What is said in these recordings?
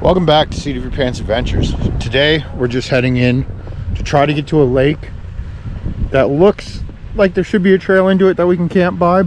Welcome back to Seat of Your Pants Adventures. Today we're just heading in to try to get to a lake that looks like there should be a trail into it that we can camp by.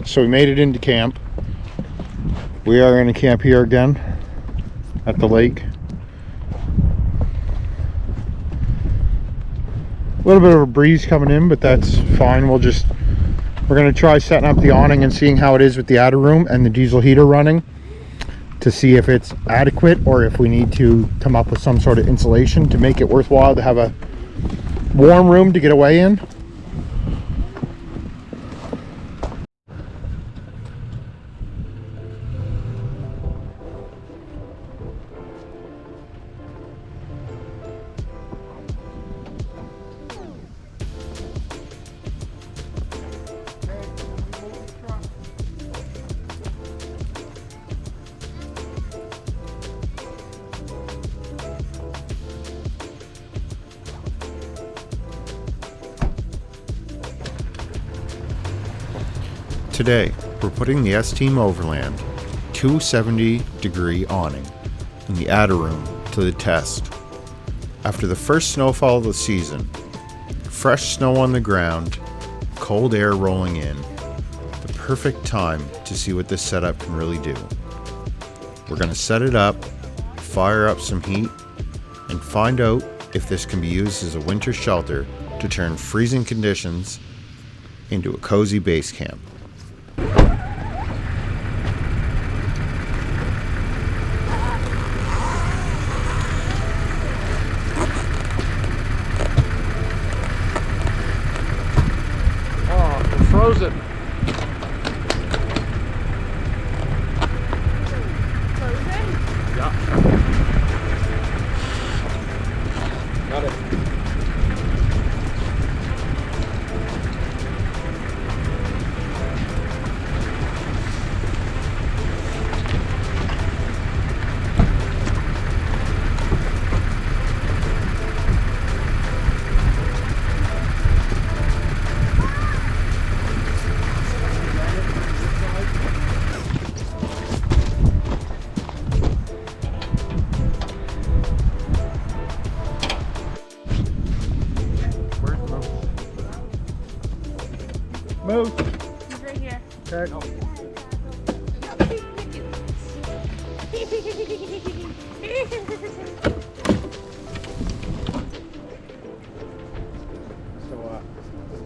So we made it into camp. We are going to camp here again at the lake. A little bit of a breeze coming in, but that's fine. We're going to try setting up the awning and seeing how it is with the Add-A-Room and the diesel heater running to see if it's adequate or if we need to come up with some sort of insulation to make it worthwhile to have a warm room to get away in. Today, we're putting the S-Team Overland 270-degree awning in the Add-A-Room to the test. After the first snowfall of the season, fresh snow on the ground, cold air rolling in, the perfect time to see what this setup can really do. We're going to set it up, fire up some heat, and find out if this can be used as a winter shelter to turn freezing conditions into a cozy base camp. Frozen. Yeah. Got it. Move. He's right here. Okay. No. So,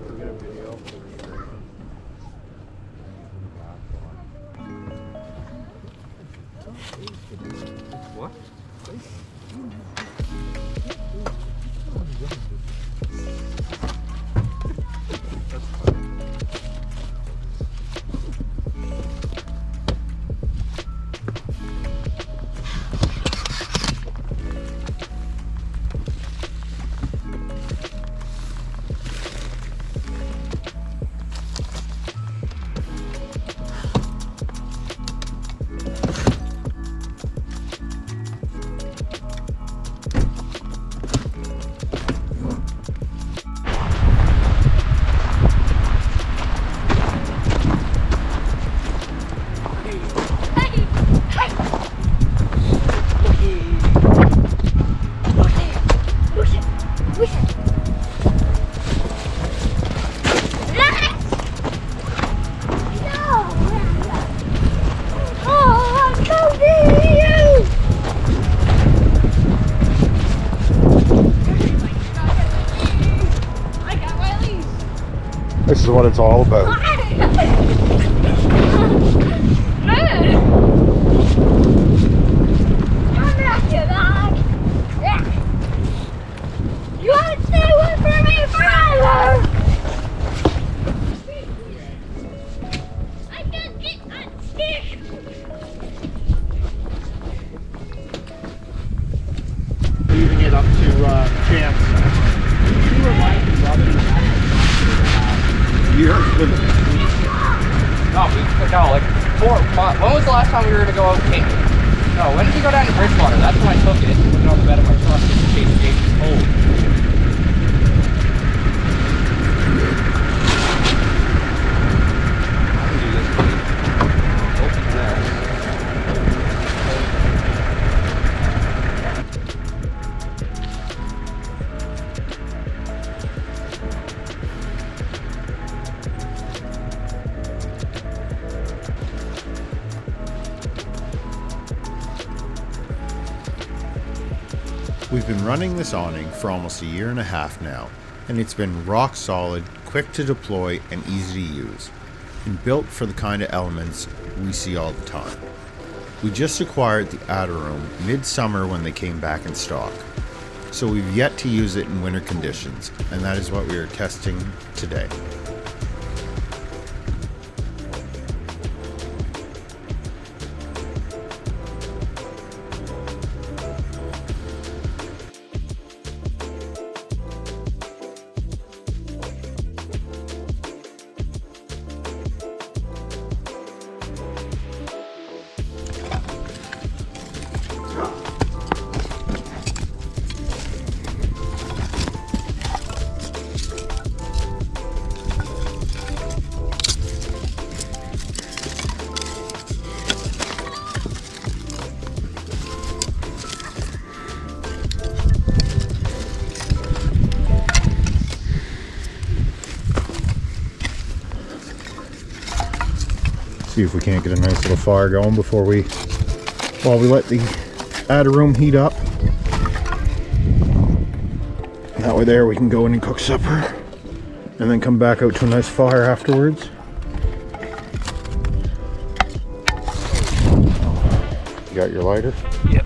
we'll get a video. What? what it's all about. You want to stay away from me forever? I can't get that stick. Leaving it up to chance. No, like when was the last time we were gonna go out camping? No, when did we go down to Bridgewater? That's when I took it. Put it on the bed of my truck just in case the gate was cold. I can do this. Open this. We've been running this awning for almost a year and a half now, and it's been rock solid, quick to deploy, and easy to use, and built for the kind of elements we see all the time. We just acquired the Add-A-Room mid-summer when they came back in stock, so we've yet to use it in winter conditions, and that is what we are testing today. See if we can't get a nice little fire going while we let the Add-A-Room heat up. That way there we can go in and cook supper and then come back out to a nice fire afterwards. You got your lighter? Yep.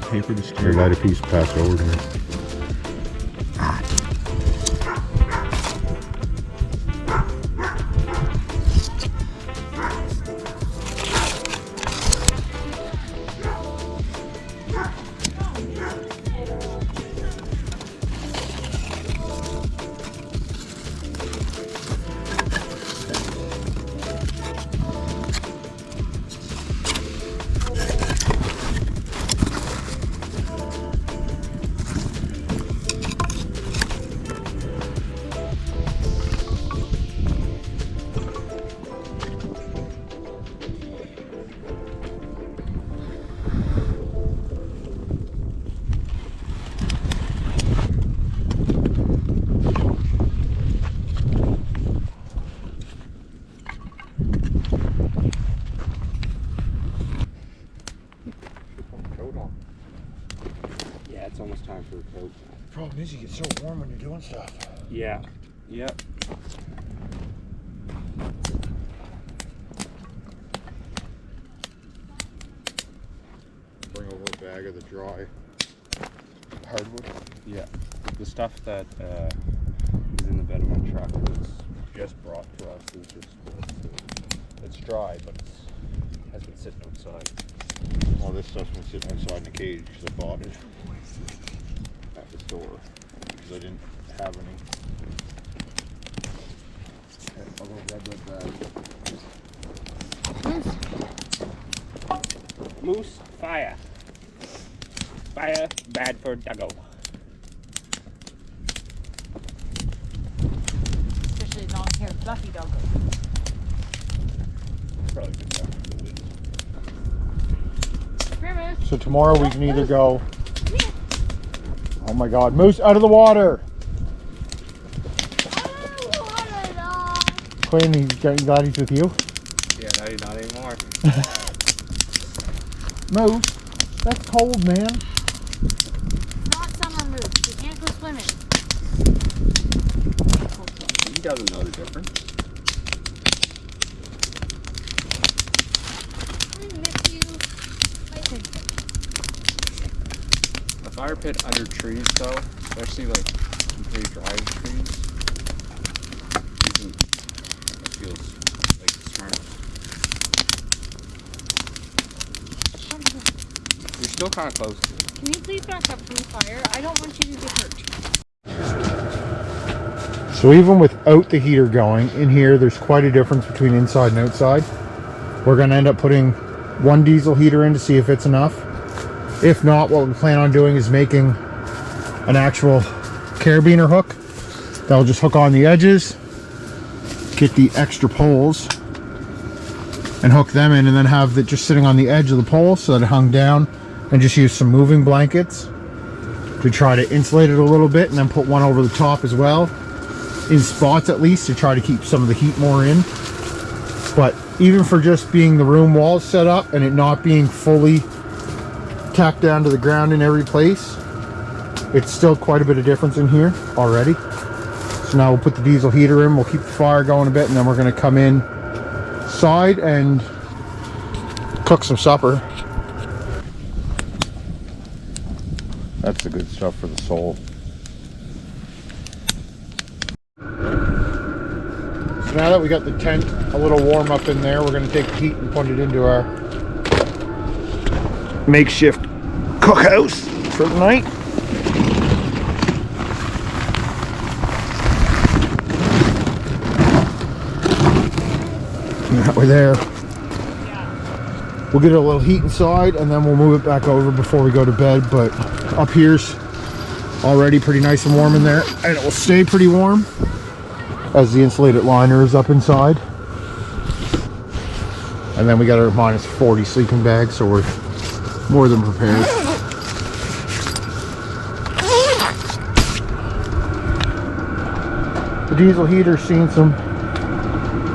Paper to steer. Light a piece, pass it over to me. Yeah, it's almost time for a coat. The problem is you get so warm when you're doing stuff. Yeah. Yep. Bring over a bag of the dry hardwood. Yeah. The stuff that is in the bed of my truck was just brought to us. It's dry, but it has been sitting outside. All this stuff's been sitting outside in a cage because I bought it at the store because I didn't have any. Okay, I'll go grab that bag. Moose, fire. Fire, bad for doggo. Especially long-haired fluffy doggo. Probably good enough. So tomorrow we can either go. Oh my God, Moose, out of the water! Quinn, you glad he's with you? Yeah, no, you're not anymore. Moose, that's cold, man. doesn't know the difference. A fire pit under trees, though, especially like very dry trees, it feels like smart. You're still kind of close to it. Can you please back up from the fire? I don't want you to get hurt. So even without the heater going, in here there's quite a difference between inside and outside. We're going to end up putting one diesel heater in to see if it's enough. If not, what we plan on doing is making an actual carabiner hook that'll just hook on the edges, get the extra poles and hook them in, and then have it just sitting on the edge of the pole so that it hung down, and just use some moving blankets to try to insulate it a little bit, and then put one over the top as well, in spots at least, to try to keep some of the heat more in. But even for just being the room walls set up and it not being fully tacked down to the ground in every place, it's still quite a bit of difference in here already. So now we'll put the diesel heater in, we'll keep the fire going a bit, and then we're going to come inside and cook some supper. That's the good stuff for the soul. So now that we got the tent a little warm up in there, we're going to take the heat and put it into our makeshift cookhouse for the night. And that way there, we'll get a little heat inside and then we'll move it back over before we go to bed. But up here's already pretty nice and warm in there, and it will stay pretty warm as the insulated liner is up inside. And then we got our -40 sleeping bag, so we're more than prepared. The diesel heater's seen some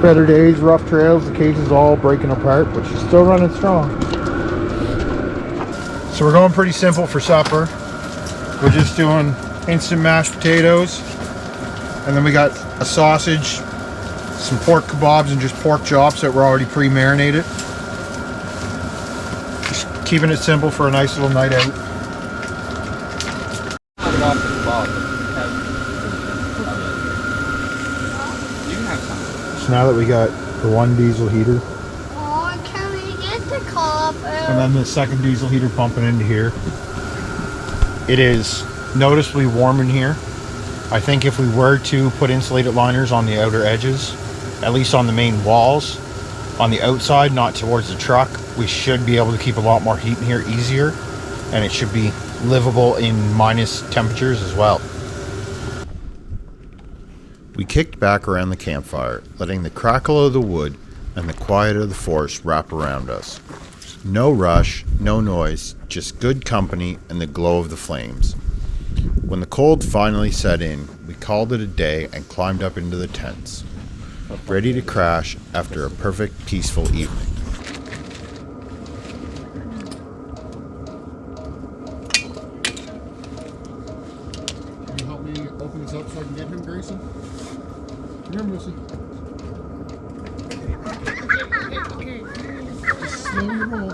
better days, rough trails, the case is all breaking apart, but she's still running strong. So we're going pretty simple for supper. We're just doing instant mashed potatoes, and then we got a sausage, some pork kebabs, and just pork chops that were already pre-marinated. Just keeping it simple for a nice little night out. So now that we got the one diesel heater, Oh, can we get the copper? and then the second diesel heater pumping into here, it is noticeably warm in here. I think if we were to put insulated liners on the outer edges, at least on the main walls, on the outside, not towards the truck, we should be able to keep a lot more heat in here easier, and it should be livable in minus temperatures as well. We kicked back around the campfire, letting the crackle of the wood and the quiet of the forest wrap around us. No rush, no noise, just good company and the glow of the flames. When the cold finally set in, we called it a day and climbed up into the tents, ready to crash after a perfect, peaceful evening. Can you help me open this up so I can get him, Grayson? Come here, Moosey. Okay. Just slow your roll.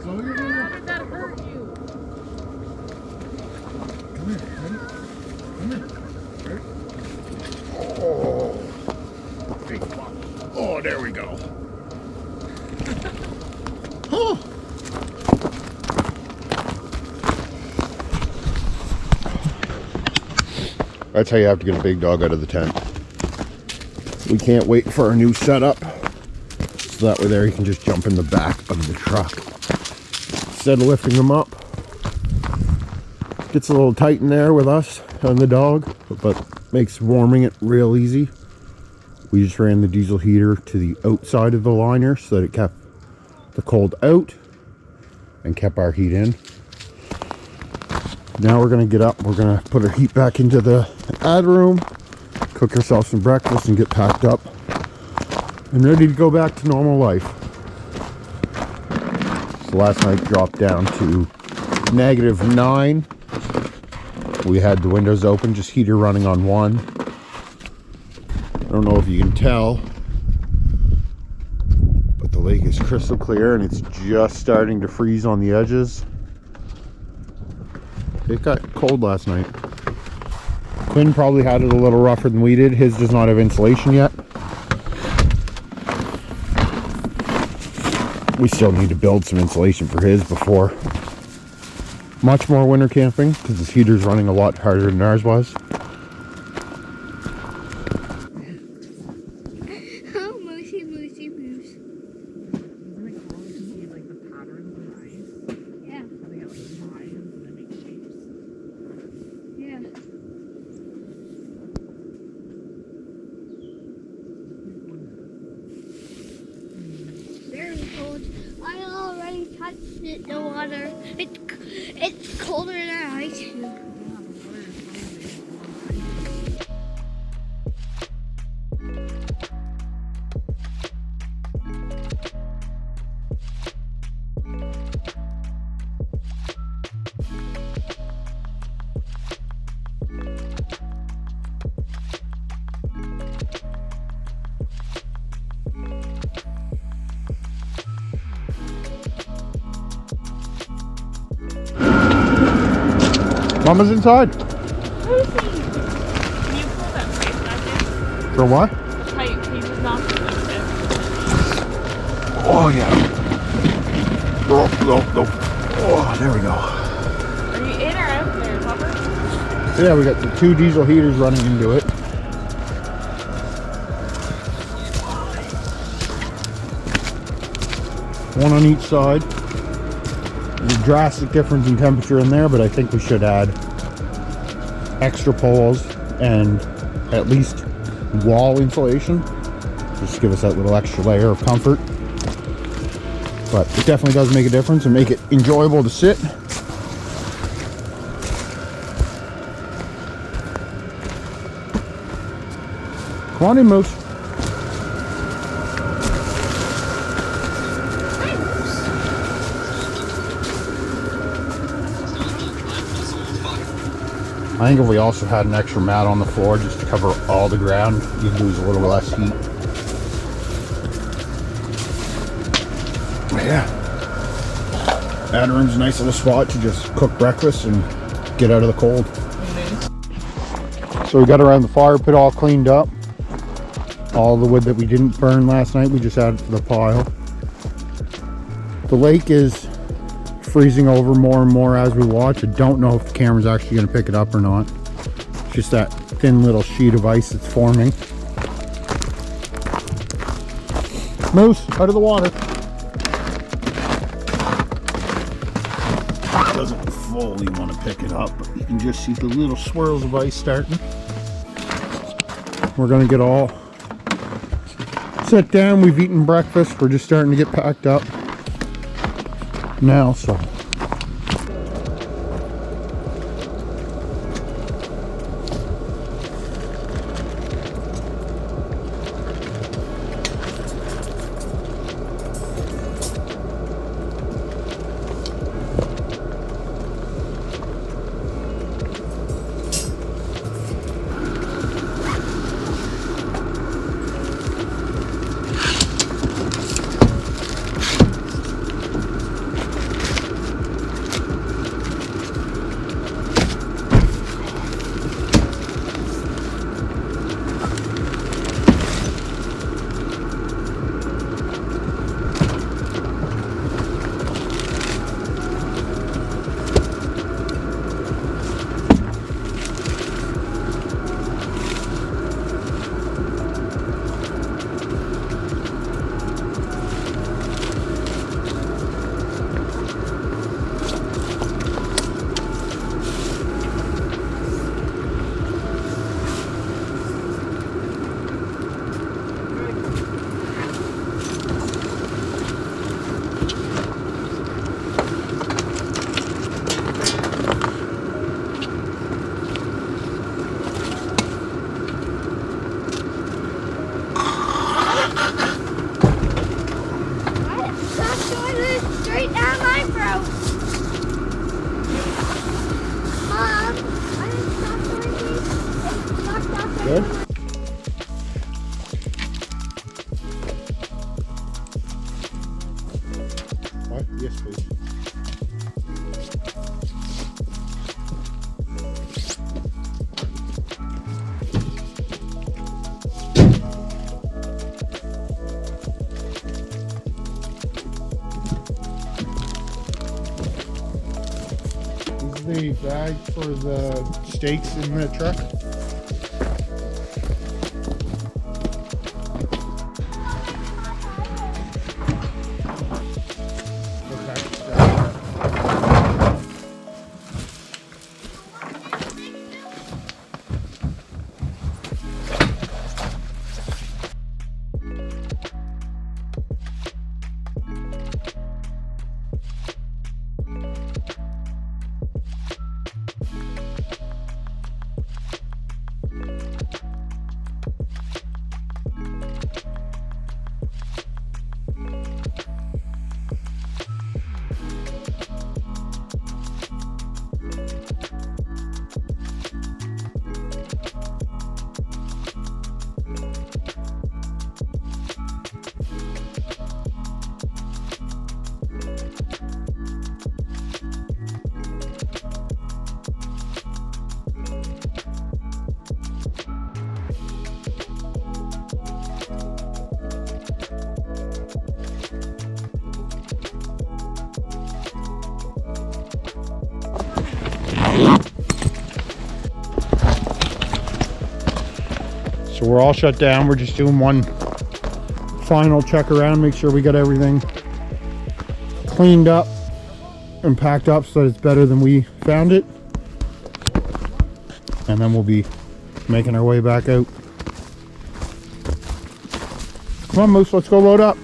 Slow your roll. How did that hurt you? Come here, ready? Come here. Ready? Oh. Big flop. Oh, there we go. Oh. That's how you have to get a big dog out of the tent. We can't wait for our new setup, so that way there he can just jump in the back of the truck instead of lifting him up. Gets a little tight in there with us and the dog, but makes warming it real easy. We just ran the diesel heater to the outside of the liner so that it kept the cold out and kept our heat in. Now we're gonna get up, we're gonna put our heat back into the Add-A-Room, cook ourselves some breakfast and get packed up and ready to go back to normal life. So last night dropped down to -9. We had the windows open, just heater running on one. don't know if you can tell, but the lake is crystal clear and it's just starting to freeze on the edges. It got cold last night. Quinn probably had it a little rougher than we did. His does not have insulation yet. We still need to build some insulation for his before much more winter camping, because his heater's running a lot harder than ours was. Oh, moosey, moosey, moose. Isn't it cool to see like the patterns and eyes? Yeah, How they get like lines and they make shapes? yeah. Very cold. I already touched it, the water. It's colder than an ice cube. Yeah, the water is probably warm. Mama's inside. Can you pull that pipe back in? For what? The pipe, can you just knock it like this? Oh yeah. Oh, no, no. Oh, there we go. Are you in or out there, Papa? Yeah, we got the 2 diesel heaters running into it. One on each side. There's a drastic difference in temperature in there, but I think we should add extra poles and at least wall insulation, just to give us that little extra layer of comfort. But it definitely does make a difference and make it enjoyable to sit. Come on in, Moose. I think if we also had an extra mat on the floor just to cover all the ground, you'd lose a little less heat. Yeah. Add-A-Room's a nice little spot to just cook breakfast and get out of the cold. So we got around the fire pit all cleaned up. All the wood that we didn't burn last night, we just added to the pile. The lake is freezing over more and more as we watch. I don't know if the camera's actually going to pick it up or not. It's just that thin little sheet of ice that's forming. Moose, out of the water. Doesn't fully want to pick it up, but you can just see the little swirls of ice starting. We're going to get all set down. We've eaten breakfast. We're just starting to get packed up now, so Straight down my throat. Mom, I didn't stop doing these. It's stuck down there. good. bag for the stakes in the truck? So we're all shut down. We're just doing one final check around, make sure we got everything cleaned up and packed up so that it's better than we found it. And then we'll be making our way back out. Come on, Moose, let's go load up.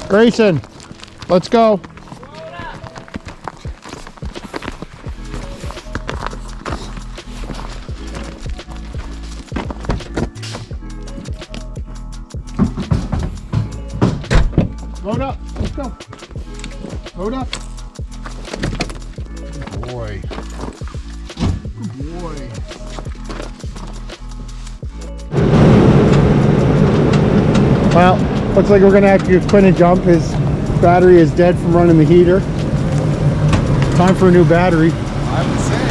Grayson, let's go. Load up, let's go. Load up. Good boy. Good boy. Well, looks like we're gonna have to give Quinn a jump. His battery is dead from running the heater. Time for a new battery. I would say.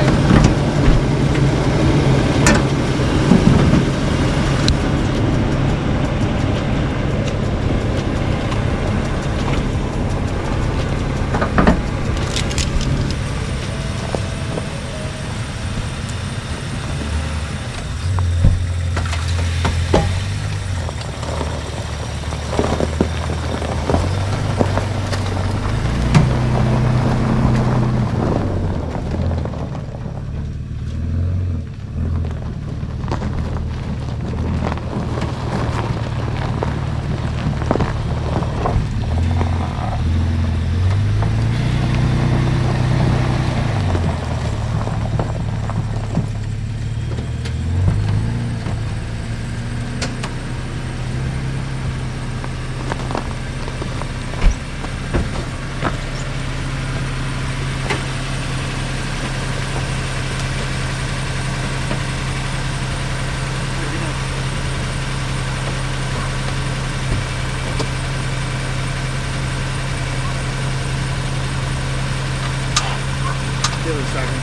Give it a second.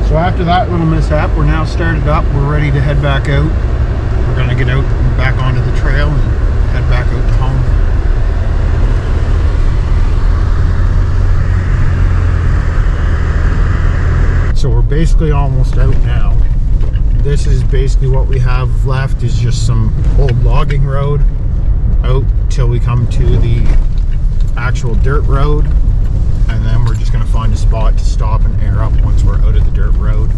So after that little mishap, we're now started up. We're ready to head back out. We're gonna get out and back onto the trail and head back out to home. So we're basically almost out now. This is basically what we have left, is just some old logging road out till we come to the actual dirt road. And then we're just going to find a spot to stop and air up once we're out of the dirt road.